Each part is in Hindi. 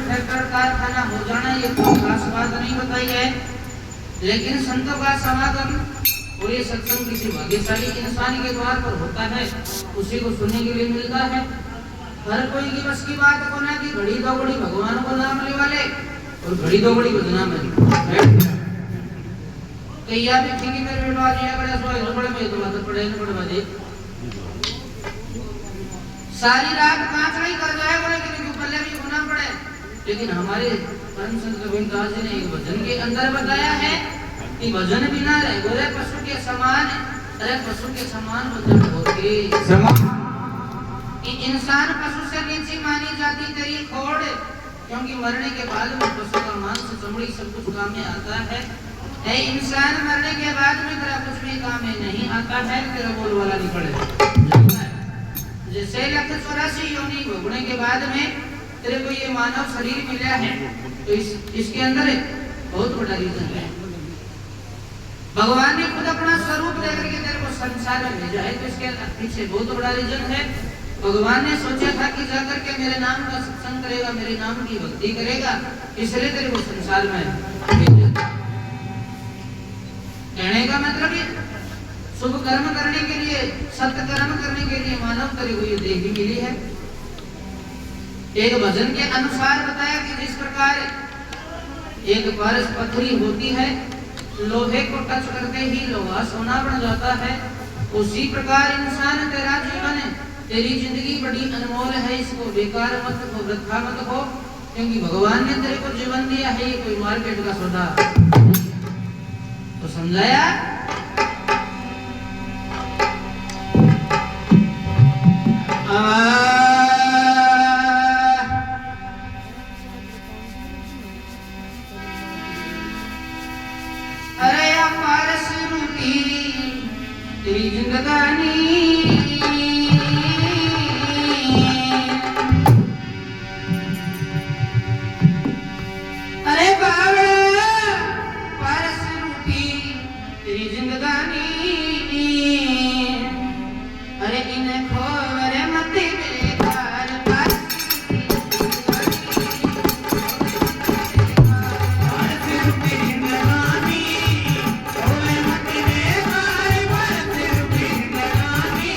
फैक्टर कारखाना हो जाना ये कोई खास बात नहीं बताई है, लेकिन संतों का समागम और ये सत्संग किसी भाग्यशाली इंसान के द्वार पर होता है, उसी को सुनने के लिए मिलता है। हर कोई की बस की बात को ना कि घड़ी दो घड़ी भगवान को नाम ले वाले और घड़ी दो घड़ी बदनाम है। कईया भी ठीक मेरे बेटा जी बड़े सोए बड़े में तो बात पड़े न पड़े बाजे सारी रात कांच नहीं कर जाए बड़े कि पल्ले भी होना पड़े। लेकिन हमारे परम संत गोविंद दास जी ने एक भजन के अंदर बताया है कि भजन बिना रहे गोरे पशु के समान, अरे पशु के समान भजन होते समान कि इंसान पशु से नीचे मानी जाती तेरी खोड़, क्योंकि मरने के बाद में पशु का मांस चमड़ी सब कुछ काम में आता है। ऐ इंसान मरने के बाद में तेरा कुछ भी काम में नहीं आता है, तेरा बोल वाला नहीं पड़े। जैसे 184 योनि भोगने के बाद में तेरे को ये मानव शरीर मिला है, तो इसके अंदर बहुत बड़ा रीजन है। भगवान ने खुद अपना स्वरूप लेकर के तेरे को संसार में भेजा है, तो इसके पीछे बहुत बड़ा रीजन है। भगवान ने सोचा था कि जाकर के मेरे नाम का सत्संग करेगा, मेरे नाम की भक्ति करेगा, इसलिए तेरे को संसार में भेजा। कहने का मतलब ये शुभ कर्म करने के लिए, सत्य कर्म करने के लिए मानव तेरे को ये देह मिली है। एक भजन के अनुसार बताया कि जिस प्रकार एक पारस पथरी होती है, लोहे को टच करते ही लोहा सोना बन जाता है, उसी प्रकार इंसान तेरा जीवन है, तेरी जिंदगी बड़ी अनमोल है, इसको बेकार मत हो, वृथा मत हो, क्योंकि भगवान ने तेरे को जीवन दिया है, ये कोई मार्केट का सौदा तो समझाया। अरे पारस रूपी तेरी जिंदगानी, अरे बाबा पारस रूपी तेरी जिंदगानी, अरे इन खोरे मत बेकार पारस रूपी जिंदगानी, खोरे मत बेकार पारस रूपी जिंदगानी,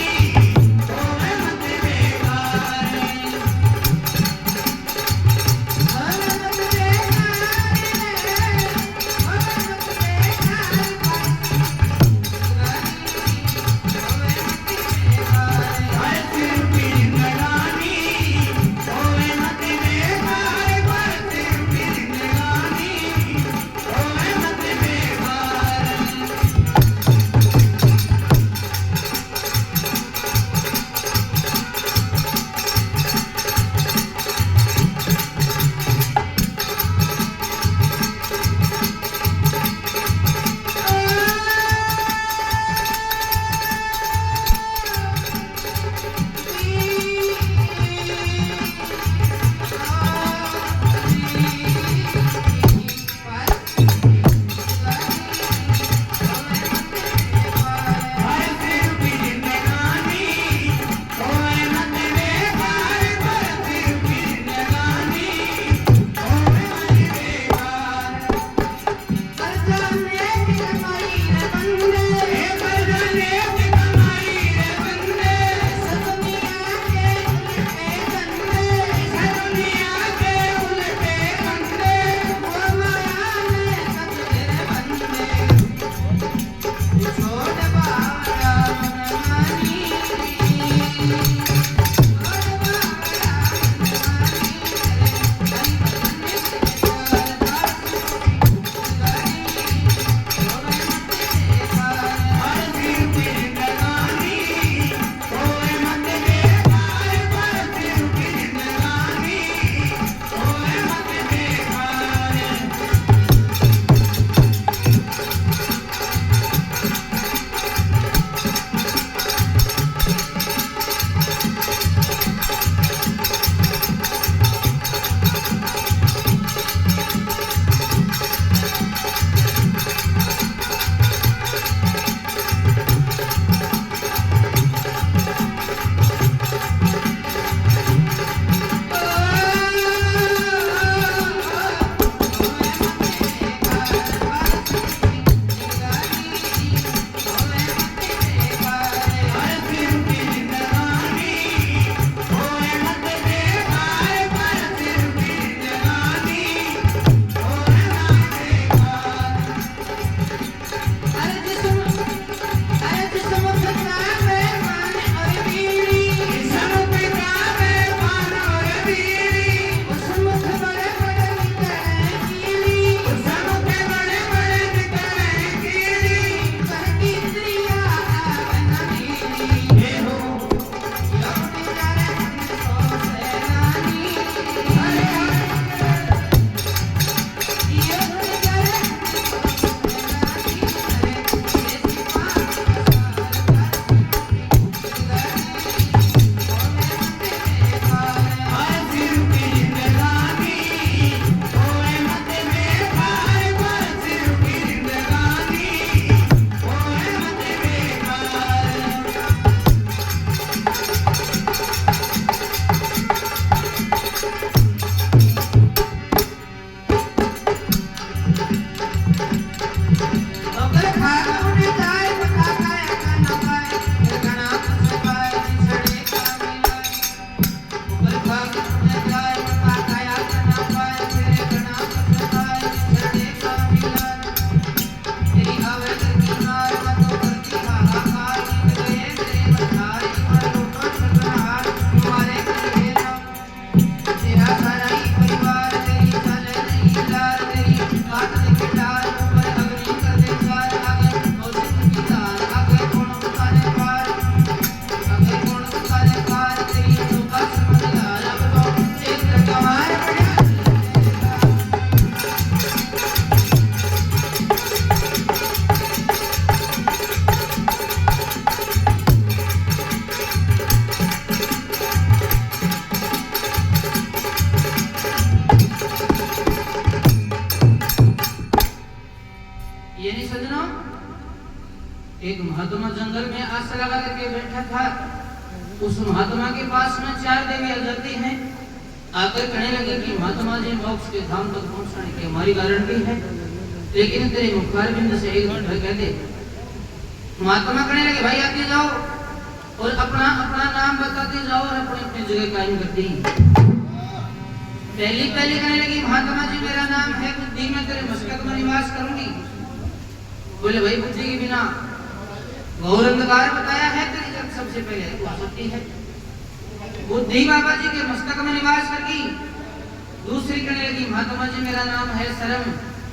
एक महात्मा जंगल में आशा लगा करके बैठा था। उस महात्मा के पास में 4 देवी आ जाती हैं, आकर कहने लगी कि महात्मा जी मोक्ष के धाम तक पहुंचने की हमारी गारंटी है, लेकिन तेरे मुखार बिंद से एक बार कह दे। महात्मा कहने लगे भाई आते जाओ और अपना अपना नाम बताते जाओ और अपनी अपनी जगह कायम करती। पहली कहने लगी महात्मा जी मेरा नाम है बुद्धि, मैं तेरे मस्तक में निवास करूंगी। बोले भाई बुद्धि के बिना घोर अंधकार बताया है, तेरी जब सबसे पहले हो सकती है। बुद्धि बाबा जी के मस्तक में निवास करगी। दूसरी कहने लगी महात्मा जी मेरा नाम है शर्म,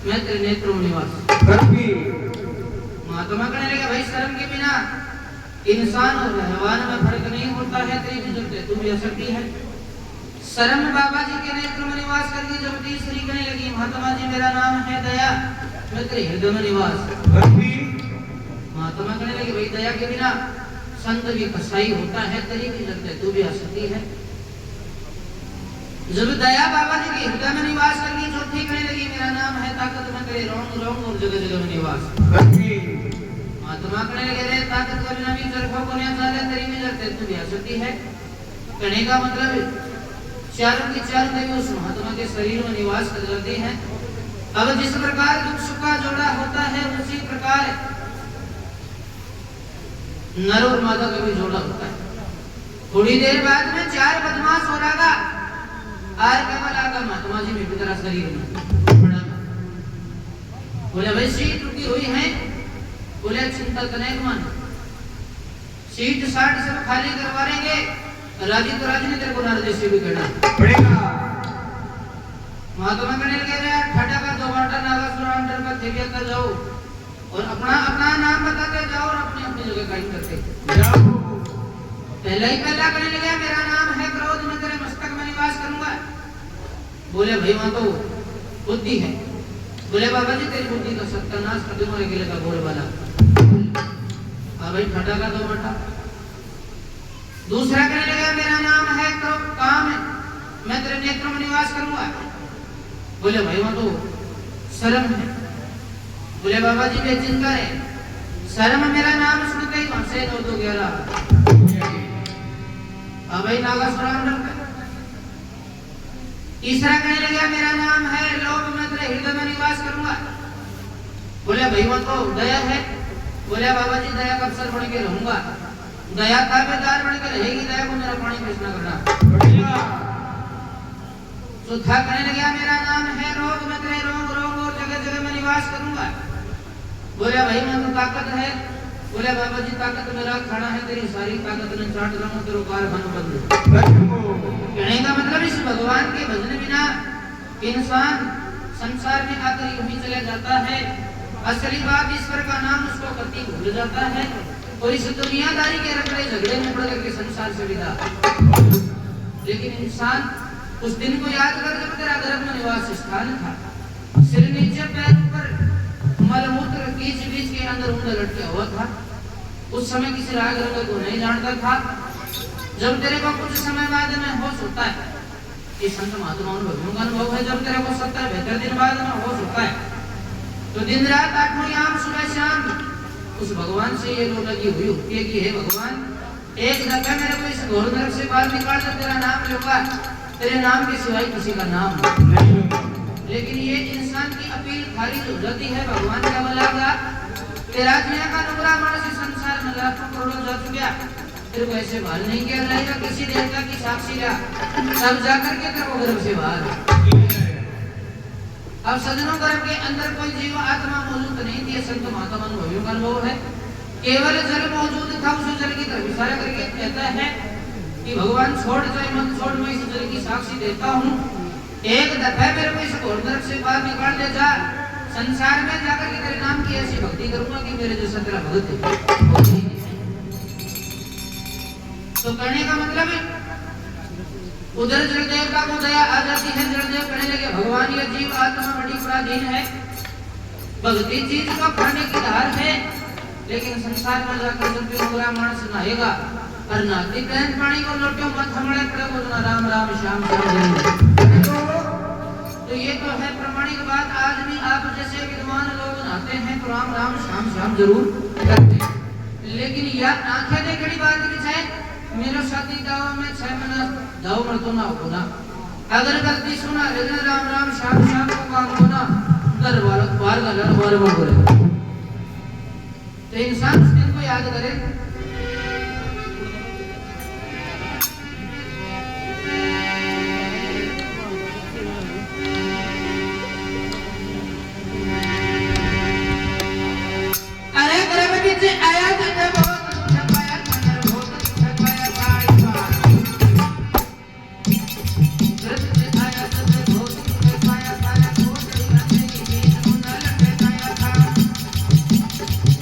मैं तेरे नेत्रों में निवास करगी। महात्मा कहने लगे भाई शर्म के बिना इंसान और हैवान में फर्क नहीं होता है, तेरी भी जरूरत तू भी आ सकती है। शर्म बाबा जी के नेत्र में निवास करके जब तीसरी कहने लगी महात्मा जी मेरा नाम है दया, मैं तेरे हृदय में निवास करती। महात्मा कहने लगे भाई दया के बिना संत भी कसाई होता है, तेरी भी जरूरत तू भी आ सकती है। जब दया बाबा जी के हृदय में निवास करके चौथी कहने लगी मेरा नाम है ताकत, मैं तेरे रोंग रोंग और जगह जगह में निवास करती। महात्मा कहने लगे रे ताकत का बिना भी चरखों को नहीं चले, तेरी भी जरूरत तू भी आ सकती है। कहने का मतलब चारों की चारों देवी उस महात्मा के शरीर में निवास कर जाती हैं। अब जिस प्रकार दुख सुख का जोड़ा होता है उसी प्रकार नर और मादा का भी जोड़ा होता है। थोड़ी देर बाद में 4 बदमाश हो रहा आर केवल आगा महात्मा जी में तेरा शरीर में बोले भाई सीट रुकी हुई है। बोले चिंता करने मन सीट 60 सब खाली करवा देंगे, राजी तो राजी नहीं, तेरे को नारद से भी कहना पड़ेगा। महात्मा कहने लगे रे ठटा का 2 बाटा नागासुर अंडर का थेलिया कर जाओ और अपना अपना नाम बताते जाओ और अपनी अपनी जगह कायम करते जाओ। पहला कहने लगे मेरा नाम है क्रोध, मैं तेरे मस्तक में निवास करूंगा। बोले भाई वहां तो बुद्धि है। बोले बाबा जी तेरी बुद्धि का सत्यानाश कर दूंगा, अकेले का बोल वाला। हाँ भाई ठटा का 2 बाटा। दूसरा कहने लगा मेरा नाम है काम, मैं तेरे नेत्रों में निवास करूंगा। बोले भाई वहां तो शर्म है। बोले बाबा जी बेचिंता है, शर्म मेरा नाम सुनते ही वहां से 9 2 11। हाँ भाई नागासुर। तीसरा कहने लगा मेरा नाम है लोभ, मैं तेरे हृदय में निवास करूंगा। बोले भाई वहां तो दया है। बोले बाबा जी दया का अवसर बन के रहूंगा, दया ताबेदार बन के रहेगी, दया को मेरा पानी पेश न करना। चौथा कहने लगा मेरा नाम है रोग, मैं तेरे रोग रोग और जगह जगह में निवास करूंगा। बोले भाई मैं तो ताकत है। बोले बाबा जी ताकत मेरा खाना है, तेरी सारी ताकत ने चाट रहा हूं, तेरे कारखाना बंद। कहने का मतलब इस भगवान के भजन बिना इंसान संसार में आकर यूं ही चला जाता है। असली बात ईश्वर का नाम उसको कभी भूल जाता है और इस दुनियादारी के रगड़े झगड़े में पड़ करके संसार से विदा। लेकिन इंसान उस दिन को याद कर जब तेरा गर्भ में निवास स्थान था, सिर नीचे पैर ऊपर मलमूत्र बीच बीच के अंदर ऊंधा लटका हुआ था। उस समय किसी राग रंग को नहीं जानता था। जब तेरे को कुछ समय बाद में होश होता है, ये संत महात्माओं का अनुभव है, जब तेरे को 70-72 दिन बाद में होश होता है तो दिन रात 8 याम सुबह शाम उस भगवान से ये लो लगी हुई होती है कि हे भगवान एक दफा मेरे को इस घोर नरक से बाहर निकाल दे, तेरा नाम लूंगा, तेरे नाम के सिवाय किसी का नाम नहीं। लेकिन ये इंसान की अपील खारिज हो जाती है। भगवान का बोलागा तेरा दुनिया का नुकरा मानस इस संसार में लाखों करोड़ों जा चुका, तेरे को ऐसे बाहर नहीं किया जाएगा, किसी देवता की साक्षी ला तब जाकर के तेरे को गर्भ से बाहर। अब सजनों गर्भ के अंदर कोई जीव आत्मा मौजूद नहीं थी, संत महात्मा अनुभवियों का अनुभव है। केवल जल मौजूद था, उस जल की तरफ इशारा करके कहता है कि भगवान छोड़ जाए मत छोड़, मैं इस जल की साक्षी देता हूँ, एक दफा मेरे को इस घोर नरक से बाहर निकाल ले जा, संसार में जाकर के तेरे नाम की ऐसी भक्ति करूंगा कि मेरे जैसा तेरा भक्त। तो कहने का मतलब उधर जल देवता को दया आ जाती है। जलदेव कहने लगे भगवान ये जीव आत्मा बड़ी पराधीन है, भक्ति चीज को खाने की धार है, लेकिन संसार में जाकर जब भी बुरा मानस नहाएगा और नहाती पहन पानी को लोटे मत हमारे खड़े बोलना राम राम श्याम श्याम। तो ये तो है प्रमाणिक बात। आज भी आप जैसे विद्वान लोग नहाते हैं तो राम राम श्याम श्याम जरूर करते। लेकिन यह आंखें देखड़ी बात की है मेरे साथी दावा में 6 महीना दाव मर तो ना हो ना अगर गलती सुना लेकिन राम राम शाम शाम को काम हो ना दरबार बार गलर बार बार बोले तो इंसान उस दिन को याद करे। आया था बहुत छपाया था बहुत छपाया भाई कृत से आया था बहुत छपाया था बहुत रंगे की बीच मुना लटे आया था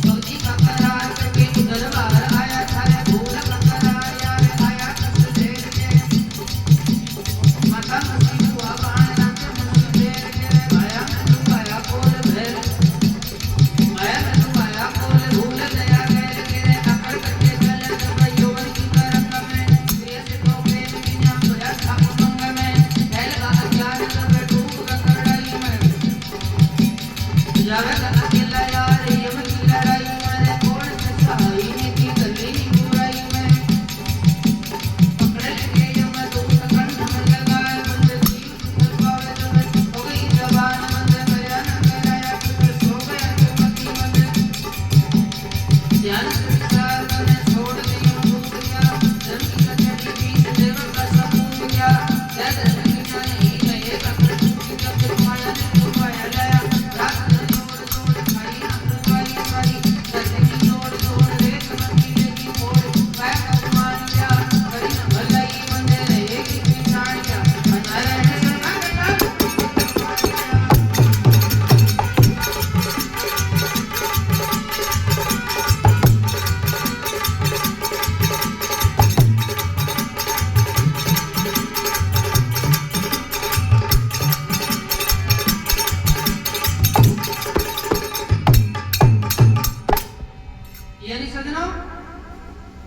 भक्ति का करार करके दरबार आया था भूल का करार यार आया था सुदेर के माता मुसी हुआ बाण नाम मुसी देर के आया मैं आया बोल भेर आया मैं आया बोल भूल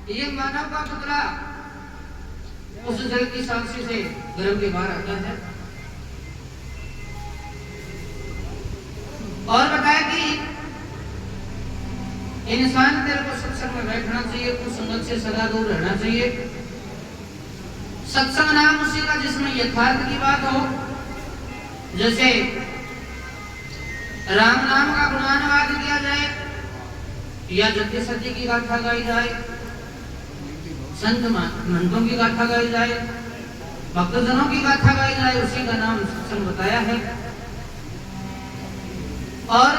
ये मानव का पुतला उस जल की साक्षी से गर्भ के बाहर आता है और बताया कि इंसान तेरे को सत्संग में बैठना चाहिए कुसंगत से सदा दूर रहना चाहिए। सत्संग नाम उसी का जिसमें यथार्थ की बात हो जैसे राम नाम का गुणानुवाद किया जाए या जगदीश सती की गाथा गाई जाए संत महंतों की गाथा गाई जाए भक्तजनों की गाथा गाई जाए उसी का नाम सत्संग बताया है। और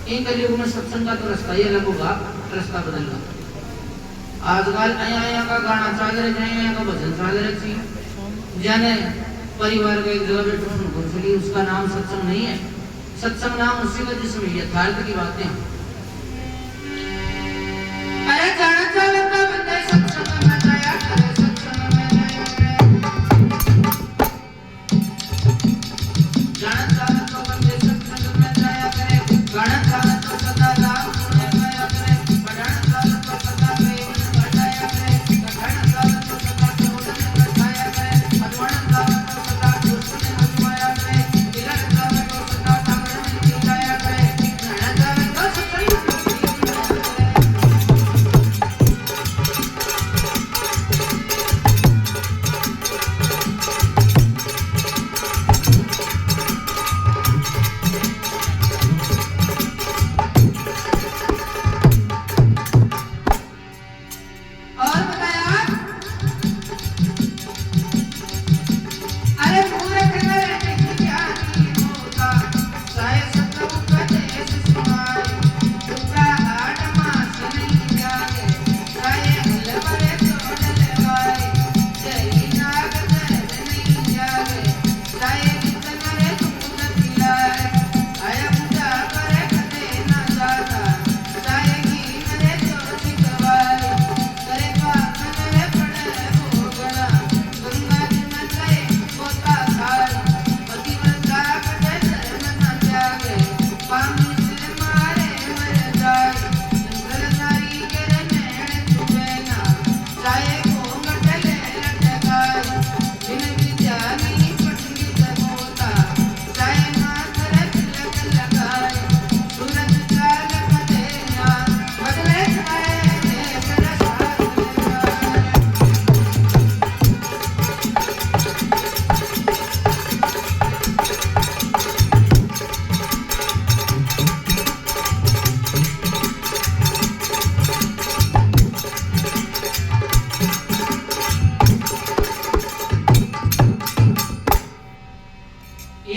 इन कलयुग में सत्संग का तो रास्ता ही अलग होगा रास्ता बदलगा। आजकल आया का गाना चाल रहे जाए का भजन चाल रहे जाने परिवार का एक जगह बैठो सुन उसका नाम सत्संग नहीं है। सत्संग नाम उसी का जिसमें यथार्थ की बातें अरे जाना चालता बंदे सत्संग में जाया करे सत्संग में जाना चालता बंदे सत्संग में जाया करे गाना चालता सदा राम सुने गाया करे बढ़ाना चालता सदा प्रेम बढ़ाया करे कथाना चालता सदा क्रोध में बढ़ाया करे मनवाना चालता सदा दुष्ट में मचवाया करे दिलन चालता सदा सागर में दिखाया करे जाना चालता सत्संग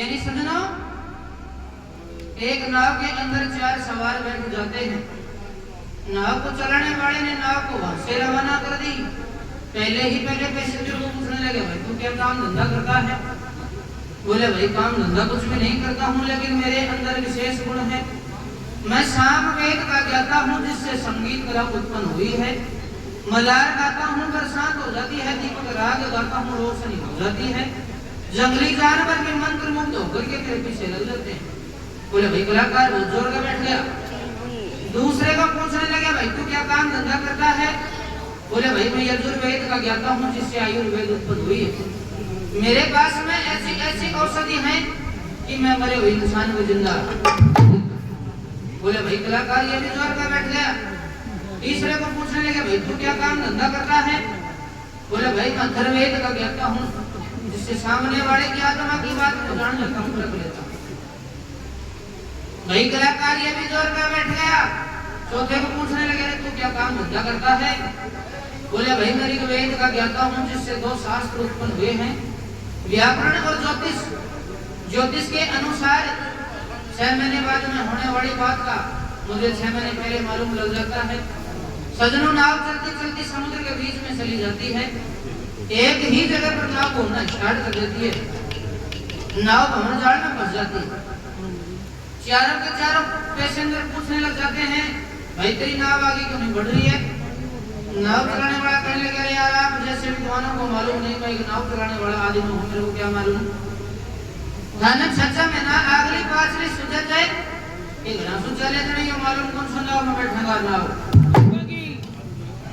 यानी सजनों, एक नाव के अंदर 4 सवार बैठ जाते हैं। नाव को चलाने वाले ने नाव को वहां से रवाना कर दी। पहले पैसेंजर को पूछने लगे, भाई तू क्या काम धंधा करता है? बोले, भाई काम धंधा कुछ भी नहीं करता हूँ, लेकिन मेरे अंदर विशेष गुण है। मैं सामवेद का गाता हूँ, जिससे संगीत कला उत्पन्न हुई है। मलार गाता हूँ, बरसात हो जाती है। दीपक राग गाता हूँ, रोशनी हो जाती है। जंगली जानवर के मंत्र मुग्ध होकर के मेरे पीछे लग जाते हैं। बोले, भाई कलाकार बहुत जोर का बैठ गया। दूसरे को पूछने लगे, भाई तू क्या काम धंधा करता है? बोले, भाई मैं यजुर्वेद का ज्ञाता हूँ, जिससे आयुर्वेद उत्पन्न हुई है। मेरे पास में ऐसी ऐसी औषधि है कि मैं मरे हुए इंसान को जिंदा। बोले, भाई कलाकार ये भी जोर का बैठ गया। तीसरे को पूछने लगे, भाई तू क्या काम धंधा करता है? बोले, भाई मैं अथर्ववेद का ज्ञाता हूँ, जिससे सामने वाले की आत्मा की बात को जान लेता हूँ, रख लेता हूँ। भाई कलाकार ये भी जोर का बैठ गया। चौथे को पूछने लगे, तू क्या काम धंधा करता है? बोले, भाई मैं ऋग्वेद का ज्ञाता हूँ, जिससे 2 शास्त्र उत्पन्न हुए हैं, व्याकरण और ज्योतिष। ज्योतिष के अनुसार 6 महीने बाद में होने वाली बात का मुझे 6 महीने पहले मालूम लग जाता है। सजनों, नाव चलती चलती समुद्र के बीच में चली जाती है। एक ही जगह पर नाव घूमना स्टार्ट कर देती है। नाव भंवर जाल में फंस जाती है। चारों के चारों पैसेंजर पूछने लग जाते हैं, भाई तेरी नाव आगे क्यों नहीं बढ़ रही है? नाव चलाने वाला कहने लगा, यार आप जैसे विद्वानों को मालूम नहीं, भाई नाव चलाने वाला आदमी हूं, मेरे को क्या मालूम। धानक सच्चा में ना अगली पाछली सुझा जाए, एक ना सुझा ले नहीं ये मालूम कौन सा नाव में बैठेगा नाव।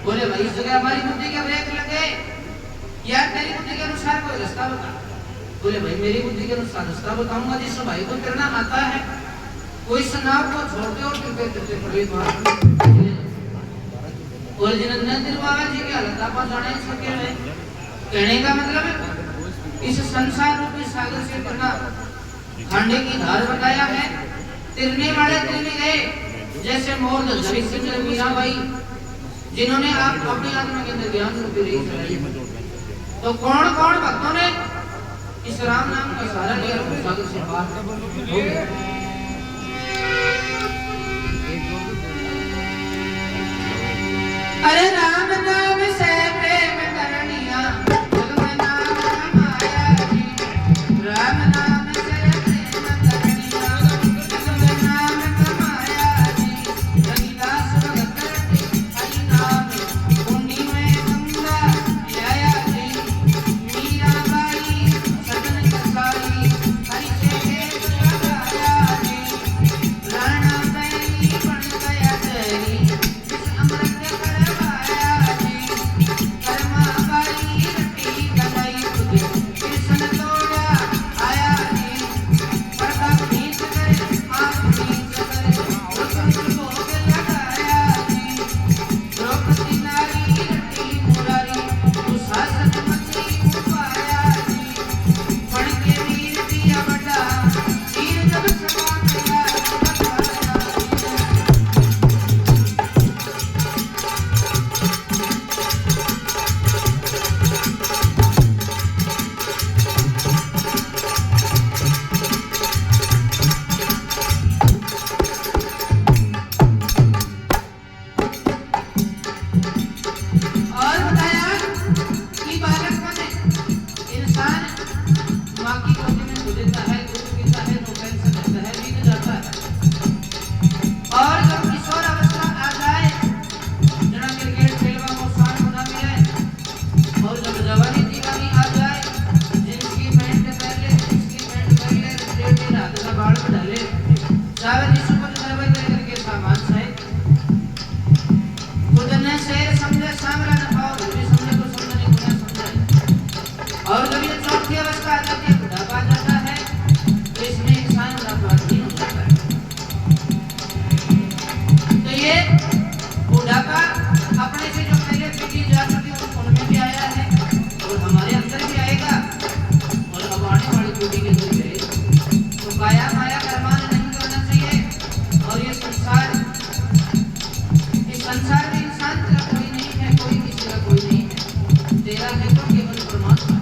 बोले, भाई इस जगह हमारी बुद्धि के ब्रेक लगे, यार तेरी बुद्धि के अनुसार कोई रास्ता बता। बोले, भाई मेरी बुद्धि के अनुसार रास्ता बताऊंगा, जिस भाई को तैरना आता है। कोई नाव को छोड़ते और फिर पड़े और जिन्हें बाबा जी की हालत आप जाने सके हैं। कहने का मतलब इस संसार रूपी सागर से करना खांडे की धार बताया है। तिरने वाले तिरने गए, जैसे मोर धरी सिंह मीराबाई, जिन्होंने आप अपनी आत्मा के अंदर ज्ञान रूपी रही चलाई। तो कौन कौन भक्तों ने इस राम नाम का सहारा लिया, सागर से पार हो गए। अरे राम नाम से प्रेम करनिया, जग में नाम रमाया जी। राम नाम से प्रेम करनिया, जग में नाम रमाया जी। रविदास भगत हरि नाम, कुंडी में गंगा आया जी। मीराबाई सजन कसाई, हरि से खेत लगाया जी। राणा बैरी बन गया जैरी, जिस अमृत और जब ये चौथी अवस्था आ जाती है, बुढ़ापा आ जाता है, तो इसमें इंसान बुढ़ापा हो जाता है। तो ये बुढ़ापा अपने से जो पहले पीढ़ी जा चुकी है उनमें भी आया है और हमारे अंदर भी आएगा और अब आने वाली पीढ़ी के अंदर भी आएगा। तो काया माया कर्मान नहीं करना चाहिए। और ये संसार, इस संसार में इंसान तेरा कोई नहीं है, कोई किसी का कोई नहीं है, तेरा है तो केवल परमात्मा।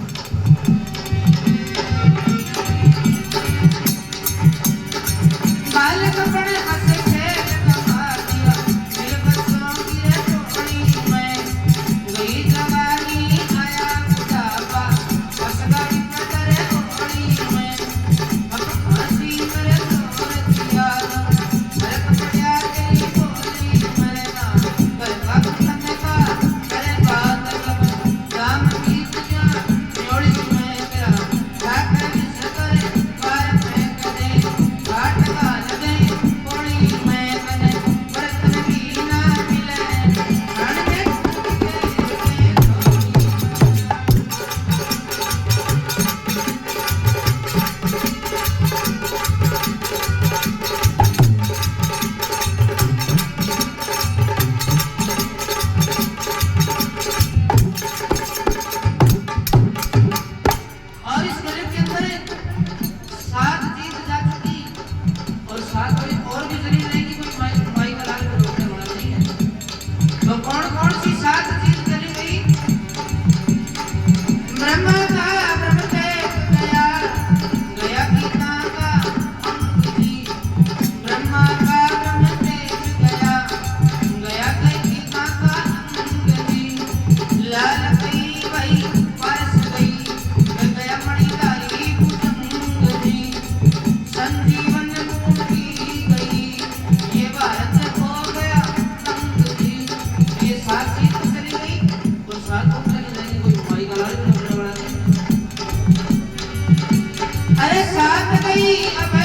साथ गई अब